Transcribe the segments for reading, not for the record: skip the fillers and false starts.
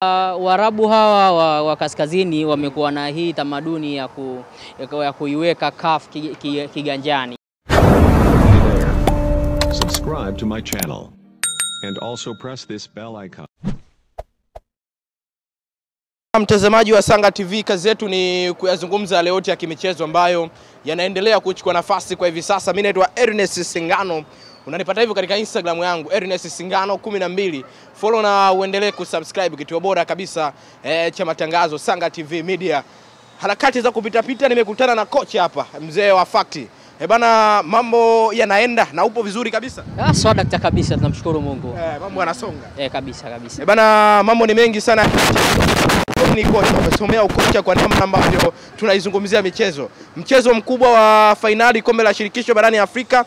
Waarabu hawa wa kaskazini wamekuwa na hii tamaduni ya kuiweka CAF kiganjani. Subscribe to my channel and also press this bell icon. Mtazamaji wa Sanga TV, kazi yetu ni kuyazungumza yale yote ya kimichezo ambayo yanaendelea kuchukua nafasi kwa hivi sasa. Mimi naitwa Ernest Singano. Unanipata hivyo katika Instagram yangu Ernest Singano 12. Follow na uendelee kusubscribe, kituo bora kabisa cha matangazo Sanga TV Media. Harakati za kupita nimekutana na kocha hapa, mzee wa fakti. Bana, mambo yanaenda na upo vizuri kabisa? Sawa dakta kabisa, tunamshukuru Mungu. Mambo yanasonga. Kabisa. Bana, mambo ni mengi sana. Ni kocha, umesomea ukocha kwa namna ambavyo tunaizungumzia michezo. Mchezo mkubwa wa finali kombe la shirikisho barani Afrika,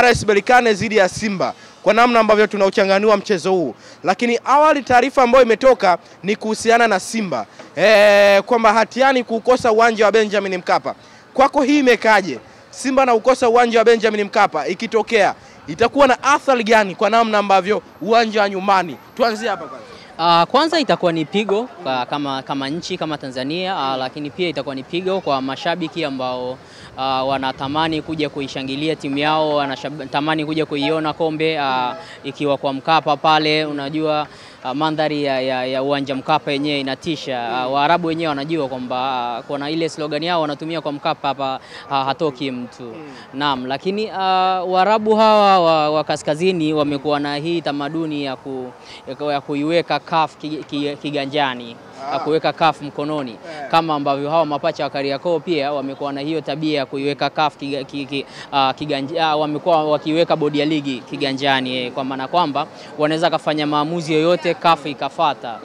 RS Berkane dhidi ya Simba. Kwa namna ambavyo tunauchanganua mchezo huu. Lakini awali taarifa ambayo imetoka ni kuhusiana na Simba. Kwamba hatiani kukosa uwanja wa Benjamin Mkapa. Kwako hii imekaje? Simba na ukosa uwanja wa Benjamin Mkapa ikitokea itakuwa na athari gani kwa namna ambavyo uwanja wa nyumbani? Tuanzie hapa kwanza. Kwanza itakuwa ni pigo kama nchi kama Tanzania, lakini pia itakuwa ni pigo kwa mashabiki ambao wanatamani kuja kuishangilia timu yao, wanatamani kuja kuiona kombe ikiwa kwa Mkapa pale. Unajua mandhari ya uwanja Mkapa yenyewe inatisha. Waarabu wenyewe wanajua kwamba kuna ile slogan yao wanatumia kwa Mkapa hapa hatoki mtu. Naam, lakini Waarabu hawa wa kaskazini wamekuwa na hii tamaduni ya kuiweka CAF kiganjani, kuweka CAF mkononi, kama ambavyo hawa mapacha wa Kariakoo pia wamekuwa na hiyo tabia ya kuiweka CAF kiganjani, wamekuwa wakiweka bodi ya ligi kiganjani, kwa maana kwamba wanaweza kufanya maamuzi yoyote CAF ikafuata.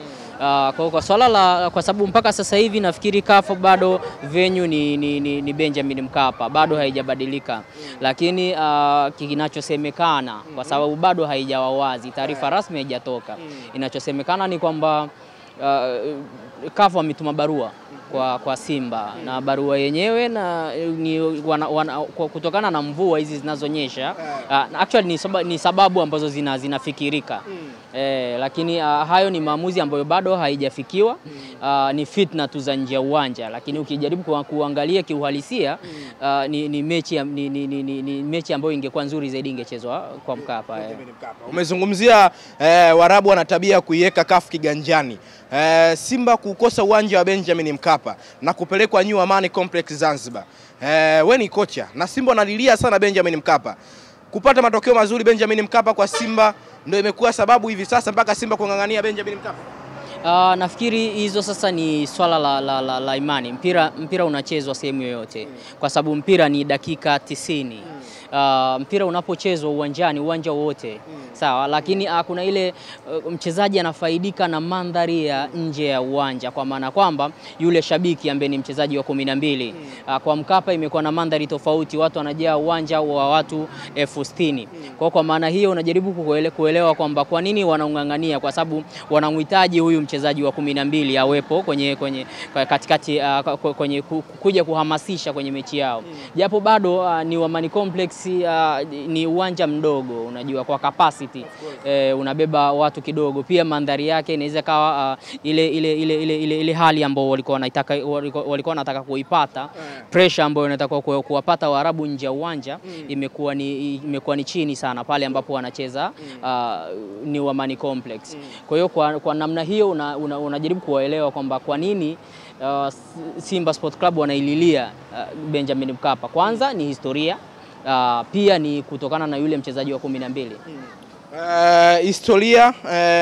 Kwa swala kwa sababu mpaka sasa hivi nafikiri CAF bado venue ni Benjamin Mkapa, bado haijabadilika. Lakini kinachosemekana, kwa sababu bado haijawa wazi, taarifa rasmi haijatoka, inachosemekana ni kwamba CAF wametuma barua kwa Simba, na barua yenyewe kutokana na mvua hizi zinazonyesha, actually ni sababu ambazo zinafikirika. Lakini hayo ni maamuzi ambayo bado haijafikiwa. Ni fitna tu za nje ya uwanja, lakini ukijaribu kuangalia kiuhalisia, ni mechi ambayo ingekuwa nzuri zaidi ingechezwa kwa Mkapa. Umezungumzia Waarabu wana tabia kuiweka CAF kiganjani. Simba kukosa uwanja wa Benjamin Mkapa na kupelekwa New Amani Complex Zanzibar. We ni kocha na Simba wanalilia sana Benjamin Mkapa. Kupata matokeo mazuri Benjamin Mkapa kwa Simba ndio imekuwa sababu hivi sasa mpaka Simba kungangania Benjamin Mkapa. Nafikiri hizo sasa ni swala la imani. Mpira unachezwa sehemu yoyote, kwa sababu mpira ni dakika 90. Mpira unapochezwa uwanjani, uwanja wote sawa, lakini kuna ile mchezaji anafaidika na mandhari ya nje ya uwanja, kwa maana kwamba yule shabiki ambaye ni mchezaji wa 12 kwa Mkapa imekuwa na mandhari tofauti, watu wanajaa uwanja wa watu 60,000. Kwa maana hiyo unajaribu kuelewa kwamba kwa nini wanaungangania, kwa sababu wanamhitaji huyu mchezaji wa 12 awepo kwenye katikati, kwenye kuja kuhamasisha kwenye mechi yao. Japo bado ni Amani Complex, ni uwanja mdogo, unajua kwa capacity unabeba watu kidogo. Pia mandhari yake inaweza kawa ile hali ambayo walikuwa wanataka kuipata, pressure ambayo wanataka kuwapata Waarabu nje ya uwanja imekuwa ni chini sana pale ambapo wanacheza ni Amani Complex. Kwa hiyo kwa namna hiyo unajaribu kuwaelewa kwamba kwa nini Simba Sport Club wanaililia Benjamin Mkapa. Kwanza ni historia, pia ni kutokana na yule mchezaji wa 12. Historia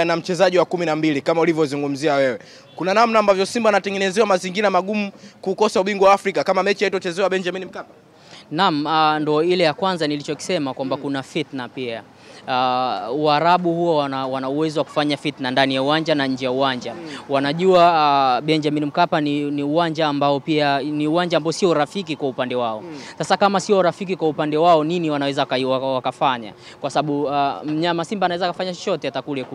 na mchezaji wa 12 kama ulivyozungumzia wewe. Kuna namna ambavyo Simba anatengenezewa mazingira magumu kukosa ubingwa wa Afrika kama mechi haitochezewa Benjamin Mkapa. Naam, ndo ile ya kwanza nilichokisema kwamba kuna fitna pia. Waarabu huwa wana uwezo wa kufanya fitna ndani ya uwanja na nje ya uwanja. Wanajua Benjamin Mkapa ni uwanja ambao pia ni uwanja ambao sio rafiki kwa upande wao. Sasa kama sio rafiki kwa upande wao, nini wanaweza wakafanya? Kwa sababu mnyama Simba anaweza kufanya chochote hata kule.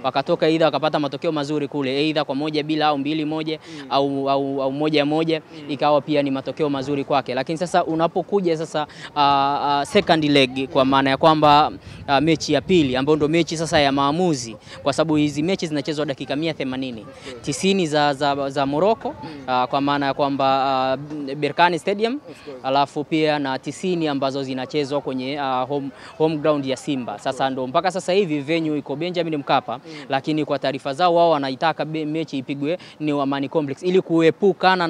Wakatoka aidha wakapata matokeo mazuri kule, aidha kwa 1-0 au 2-1 au 1-1, ikawa pia ni matokeo mazuri kwake. Lakini sasa unapokuja sasa second leg, kwa maana ya kwamba mechi mechi ya pili ambayo ndio mechi sasa ya maamuzi, kwa sababu hizi mechi zinachezwa dakika 180, 90 za Morocco, kwa maana ya kwamba Berkane Stadium, alafu pia na 90 ambazo zinachezwa kwenye home ground ya Simba. Sasa ndo mpaka sasa hivi venue iko Benjamin Mkapa, lakini kwa taarifa zao wao wanaitaka mechi ipigwe ni Amani Complex ili kuepukana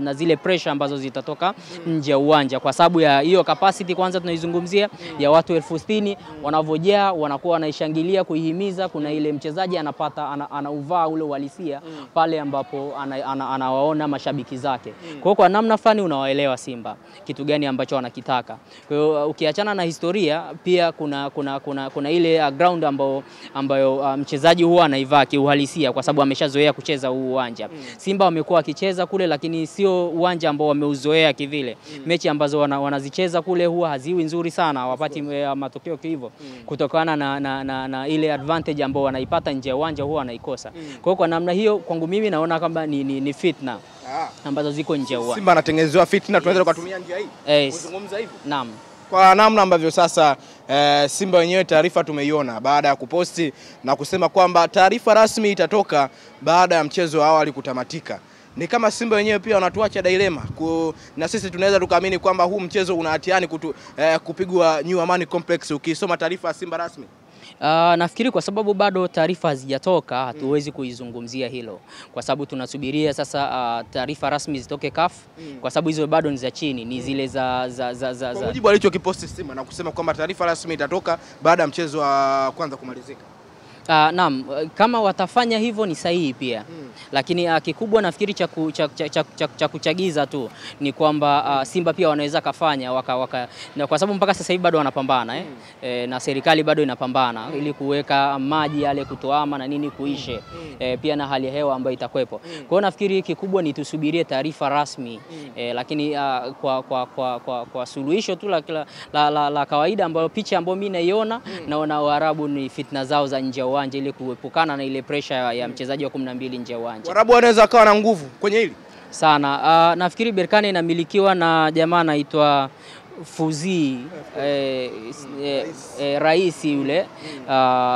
na zile pressure ambazo zitatoka nje ya uwanja, kwa sababu ya hiyo capacity kwanza tunaizungumzia ya watu 60,000 wanavojaa wanakuwa wanaishangilia kuihimiza. Kuna ile mchezaji anauvaa ule uhalisia pale ambapo anawaona mashabiki zake. Kwa namna fani unawaelewa Simba kitu gani ambacho wanakitaka. Kwa hiyo ukiachana na historia pia kuna ile ground ambayo mchezaji huwa anaivaa kiuhalisia, kwa sababu ameshazoea kucheza huu uwanja. Simba wamekuwa wakicheza kule, lakini sio uwanja ambao wameuzoea kivile. Mechi ambazo wanazicheza kule huwa haziwi nzuri sana, hawapati matokeo hivyo kutokana na ile advantage ambao wanaipata nje ya uwanja huwa wanaikosa. Kwa namna hiyo kwangu mimi naona kwamba ni fitna ambazo ziko nje ya uwanja. Simba anatengenezewa fitna, tunaweza kutumia njia hii kuzungumza hivi. Naam. Kwa namna ambavyo sasa Simba wenyewe taarifa tumeiona baada ya kuposti na kusema kwamba taarifa rasmi itatoka baada ya mchezo wa awali kutamatika. Ni kama Simba wenyewe pia wanatuacha dilema na sisi tunaweza tukaamini kwamba huu mchezo una hatiani kupigwa New Amani Complex ukisoma taarifa ya Simba rasmi. Nafikiri kwa sababu bado taarifa hazijatoka hatuwezi kuizungumzia hilo, kwa sababu tunasubiria sasa taarifa rasmi zitoke CAF, kwa sababu hizo bado ni za chini, ni zile za kwa mujibu alichokiposti Simba na kusema kwamba taarifa rasmi itatoka baada ya mchezo wa kwanza kumalizika. Naam, kama watafanya hivyo ni sahihi pia. Lakini kikubwa nafikiri cha kuchagiza tu ni kwamba Simba pia wanaweza kafanya na kwa sababu mpaka sasa hivi bado wanapambana na serikali bado inapambana ili kuweka maji yale kutoama na nini kuishe, pia na hali ya hewa ambayo itakuepo. Kwa hiyo nafikiri kikubwa ni tusubirie taarifa rasmi, lakini kwa suluhisho tu la kawaida ambayo picha ambayo mimi naiona, naona Waarabu ni fitna zao za nje uwanja ili kuepukana na ile pressure ya mchezaji wa 12 nje ya uwanja. Waarabu wanaweza kawa na nguvu kwenye hili sana. Nafikiri Berkane inamilikiwa na jamaa anaitwa Fuzi, rais yule,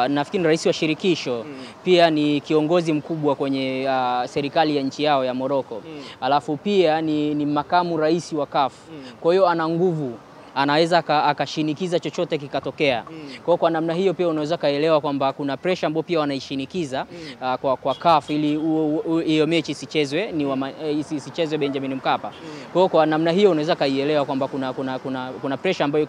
nafikiri rais wa shirikisho, pia ni kiongozi mkubwa kwenye serikali ya nchi yao ya Morocco. Alafu pia ni makamu rais wa CAF. Kwa hiyo ana nguvu, anaweza akashinikiza chochote kikatokea. Kwa namna hiyo pia unaweza kaelewa kwamba kuna pressure ambayo pia wanaishinikiza kwa CAF ili hiyo mechi isichezwe Benjamin Mkapa. Kwa namna hiyo unaweza kaielewa kwamba kuna pressure ambayo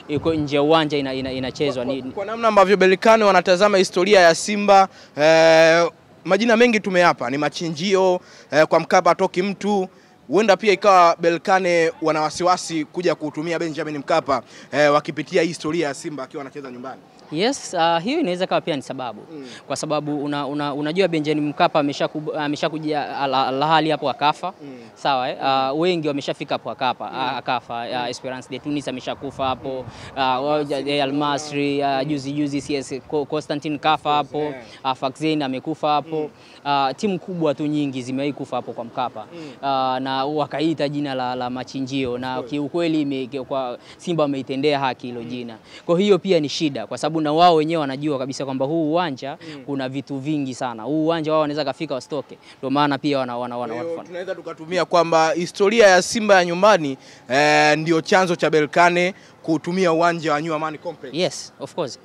iko nje ya uwanja inachezwa. Kwa namna ambavyo Berkane wanatazama historia ya Simba, majina mengi tumeyapa, ni machinjio, kwa Mkapa toki mtu. Huenda pia ikawa Berkane wana wasiwasi kuja kutumia Benjamin Mkapa wakipitia historia ya Simba akiwa anacheza nyumbani. Yes, hiyo inaweza kawa pia ni sababu. Kwa sababu unajua Benjamin Mkapa ameshakuja Al-Ahly hapo akafa. Sawa, wengi wameshafika hapo akafa. Esperance de Tunis ameshakufa hapo. Al-Masry juzi CS Constantine kafa hapo. Faxen amekufa hapo. Timu kubwa tu nyingi zimewahi kufa hapo kwa Mkapa. Na wakaita jina la machinjio, na kiukweli kwa Simba wameitendea haki hilo jina. Kwa hiyo pia ni shida, kwa sababu na wao wenyewe wanajua kabisa kwamba huu uwanja kuna vitu vingi sana. Huu uwanja wao wanaweza kafika wasitoke. Ndio maana pia tunaweza tukatumia kwamba historia ya Simba ya nyumbani ndio chanzo cha Berkane kutumia uwanja wa New Amani Complex. Yes, of course.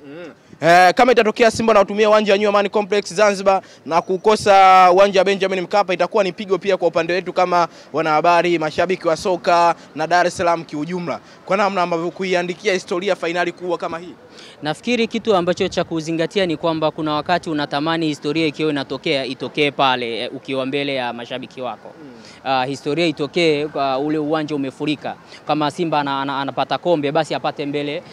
Kama itatokea Simba na kutumia uwanja wa New Amani Complex Zanzibar na kukosa uwanja wa Benjamin Mkapa, itakuwa ni pigo pia kwa upande wetu kama wanahabari, mashabiki wa soka na Dar es Salaam kiujumla, kwa namna ambavyo kuiandikia historia fainali kubwa kama hii. Nafikiri kitu ambacho cha kuzingatia ni kwamba kuna wakati unatamani historia ikiwa inatokea itokee pale ukiwa mbele ya mashabiki wako. Historia itokee ule uwanja umefurika. Kama Simba anapata kombe, basi apate mbele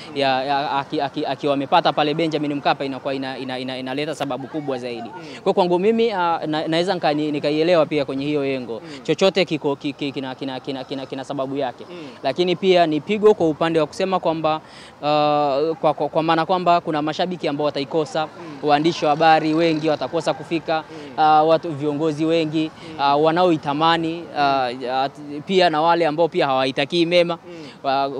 akiwa amepata pale Benjamin Mkapa, inakuwa inaleta sababu kubwa zaidi. Kwa kwangu mimi naweza nikaielewa pia kwenye hiyo yengo. Chochote kina sababu yake. Lakini pia ni pigo kwa upande wa kusema kwamba kwa maana kwamba kuna mashabiki ambao wataikosa, waandishi wa habari wengi watakosa kufika, viongozi wengi wanaoitamani, pia na wale ambao pia hawaitakii mema.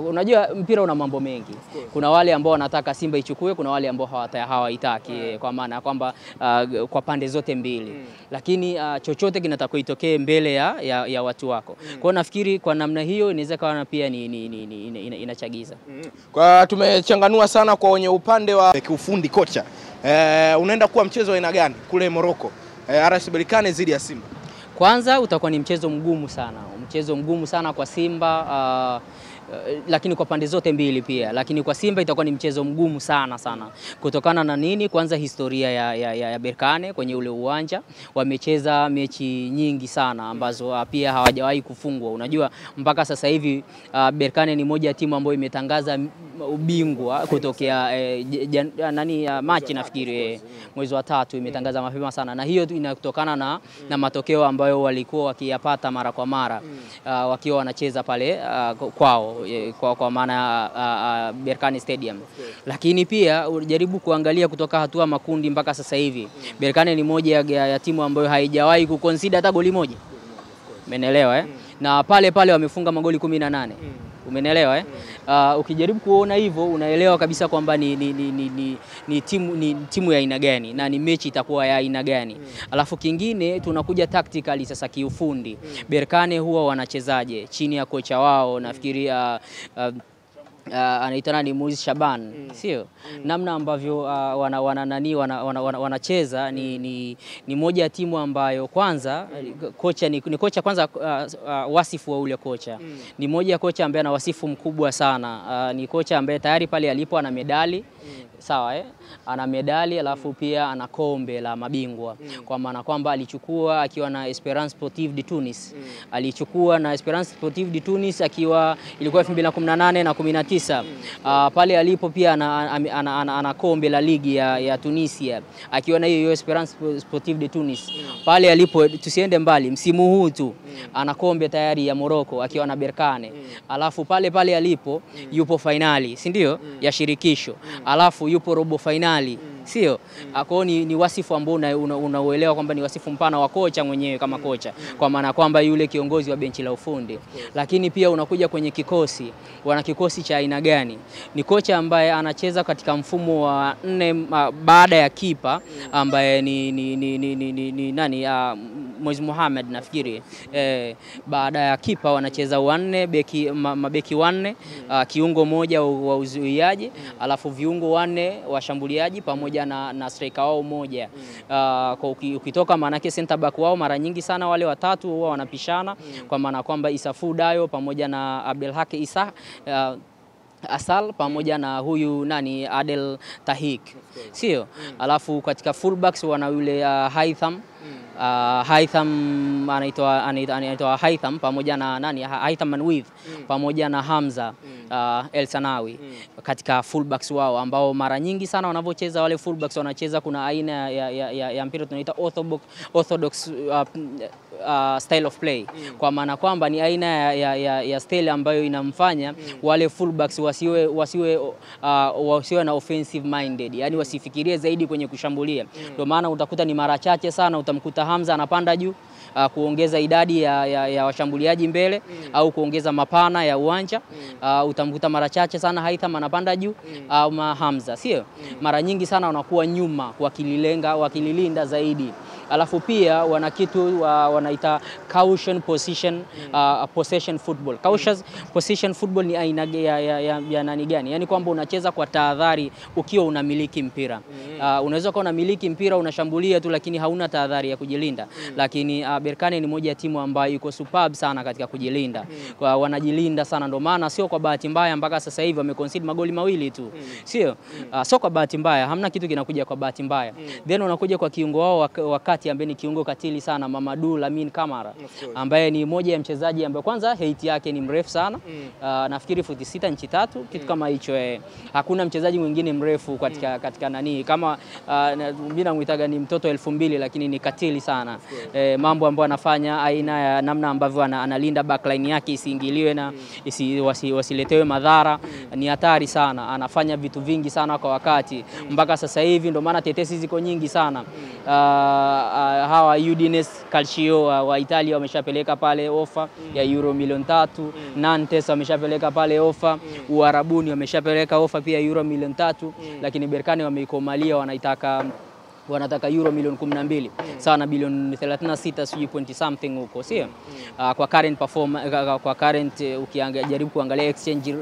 Unajua mpira una mambo mengi. Kuna wale ambao wanataka Simba ichukue, kuna wale ambao hawaitaki, kwa maana kwamba kwa pande zote mbili. Lakini chochote kinatakiwa itokee mbele ya watu wako. Kwa hiyo nafikiri kwa namna hiyo inaweza kawa pia inachagiza. Kwa tumechanganua sana kwa wenye upande wa kiufundi kocha. Unaenda kuwa mchezo wa aina gani kule Morocco? RS Berkane zidi ya Simba. Kwanza utakuwa ni mchezo mgumu sana. Mchezo mgumu sana kwa Simba, lakini kwa pande zote mbili pia. Lakini kwa Simba itakuwa ni mchezo mgumu sana. Kutokana na nini? Kwanza historia ya Berkane kwenye ule uwanja. Wamecheza mechi nyingi sana ambazo pia hawajawahi kufungwa. Unajua mpaka sasa hivi Berkane ni moja ya timu ambayo imetangaza ubingwa kutokea Machi nafikiri mwezi wa 3 imetangaza mapema sana, na hiyo inatokana na matokeo ambayo walikuwa wakiyapata mara kwa mara wakiwa wanacheza pale kwao kwa maana Berkane Stadium. Lakini pia ujaribu kuangalia kutoka hatua makundi mpaka sasa hivi Berkane ni moja ya timu ambayo haijawahi kuconsider hata goli moja. Umeelewa Na pale wamefunga magoli 18. Umeelewa ukijaribu kuona hivyo unaelewa kabisa kwamba ni timu ya aina gani na ni mechi itakuwa ya aina gani. Alafu kingine tunakuja tactically sasa kiufundi. Berkane huwa wanachezaje chini ya kocha wao, nafikiri anaitwa nani, Muiz Shaban, sio? Namna ambavyo wanacheza ni moja ya timu ambayo kwanza kocha ni kocha kwanza, wasifu wa ule kocha ni moja ya kocha ambaye ana wasifu mkubwa sana. Ni kocha ambaye tayari pale alipo ana medali, sawa ana medali, alafu pia ana kombe la mabingwa, kwa maana kwamba alichukua akiwa na Esperance Sportive de Tunis. Alichukua na Esperance Sportive de Tunis akiwa ilikuwa 2018 na 19. Pale alipo pia ana kombe la ligi ya Tunisia akiwa na hiyo Esperance Sportive de Tunis. Pale alipo, tusiende mbali, msimu huu tu ana kombe tayari ya Morocco akiwa na Berkane. Alafu pale alipo yupo finali, si ndio, ya shirikisho. Alafu yupo robo finali, sio? Kwa ni wasifu ambao unauelewa kwamba ni wasifu mpana wa kocha mwenyewe kama kocha, kwa maana kwamba yule kiongozi wa benchi la ufundi. Lakini pia unakuja kwenye kikosi, wana kikosi cha aina gani? Ni kocha ambaye anacheza katika mfumo wa 4 baada ya kipa ambaye ni nani, Moiz Mohamed nafikiri. Baada ya kipa wanacheza 4 mabeki 4, kiungo moja wa uzuiaji, alafu viungo 4 washambuliaji pamoja na striker wao moja. Ukitoka maana yake center back wao mara nyingi sana wale watatu huwa wanapishana, kwa maana kwamba Issafu Dayo pamoja na Abdelhak Issa Asal pamoja na huyu nani Adel Tahik, sio? Alafu katika fullbacks wana yule Haitham anaitwa Haitham pamoja na nani Haitham Manwith pamoja na Hamza El Sanawi katika fullbacks wao, ambao mara nyingi sana wanavyocheza wale fullbacks wanacheza kuna aina ya mpira tunaita orthodox style of play, kwa maana kwamba ni aina ya style ambayo inamfanya wale fullbacks wasiwe na offensive minded, yani wasifikirie zaidi kwenye kushambulia. Ndio maana utakuta ni mara chache sana utamkuta Hamza anapanda juu kuongeza idadi ya washambuliaji mbele au kuongeza mapana ya uwanja. Utamkuta mara chache sana Haitham anapanda juu au Hamza, sio? Mara nyingi sana wanakuwa nyuma wakililinda zaidi. Alafu pia wana kitu wanaita caution possession football. Caution possession football ni aina ya nani gani? Yani kwamba unacheza kwa tahadhari ukiwa unamiliki mpira. Unaweza kuwa unamiliki mpira unashambulia tu lakini hauna tahadhari ya kujilinda. Lakini Berkane ni moja ya timu ambayo iko superb sana katika kujilinda. Wanajilinda sana, ndio maana sio kwa bahati mbaya mpaka sasa hivi wameconcede magoli 2 tu. Sio? Sio kwa bahati mbaya, hamna kitu kinakuja kwa bahati mbaya. Then unakuja kwa kiungo wao wakati ambaye ni kiungo katili sana, Mamadou Lamine Camara, ambaye ni moja ya mchezaji ambaye kwanza height yake ni mrefu sana. Nafikiri 6 inchi 3 kitu kama hicho. Hakuna mchezaji mwingine mrefu katika nani kama mimi namuitaga ni mtoto 2000, lakini ni katili sana. Mambo ambayo anafanya, aina ya namna ambavyo analinda backline yake isiingiliwe na wasiletewe madhara, ni hatari sana. Anafanya vitu vingi sana kwa wakati mpaka sasa hivi, ndio maana tetesi ziko nyingi sana. hawa Udinese Calcio wa Italia wameshapeleka pale ofa ya euro milioni 3. Nantes wameshapeleka pale ofa. Uarabuni wameshapeleka ofa pia euro milioni 3. Lakini Berkane wameikomalia, wanataka euro milioni 12 sawa na bilioni 36 sijui point something huko, sio? Kwa current performance, kwa current ukijaribu kuangalia exchange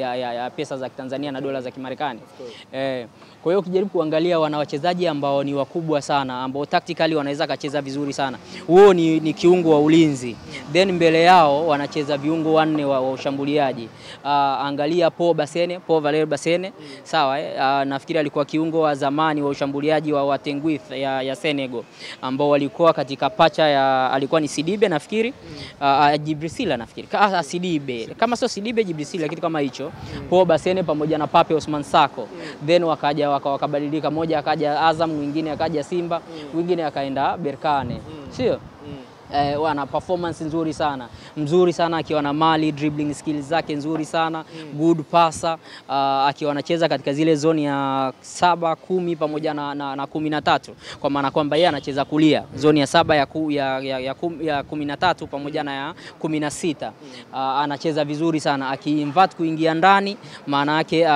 ya pesa za Tanzania na dola za Kimarekani. Kwa hiyo ukijaribu kuangalia wana wachezaji ambao ni wakubwa sana, ambao tactically wanaweza kacheza vizuri sana. Huo ni kiungo wa ulinzi. Then mbele yao wanacheza viungo 4 wa ushambuliaji. Angalia Paul Valère Bassene, sawa? Nafikiri alikuwa kiungo wa zamani wa ushambuliaji wa Tenguith ya Senegal, ambao walikuwa katika pacha ya, alikuwa ni Sidibe nafikiri, Djibril nafikiri. Sidibe. Kama sio Sidibe, Djibril, kitu kama hicho. Paul Bassene pamoja na Pape Ousmane Sako. Then wakabadilika, moja akaja Azam, mwingine akaja Simba, mwingine akaenda Berkane. Sio? Wana performance mzuri sana akiwa na mali, dribbling skills zake nzuri sana, good passer, akiwa anacheza katika zile zoni ya 7, 10 pamoja na 13, kwa maana kwamba yeye anacheza kulia zoni ya 7 ya 13 pamoja na ya 16. Anacheza vizuri sana, akiinvert kuingia ndani, maana yake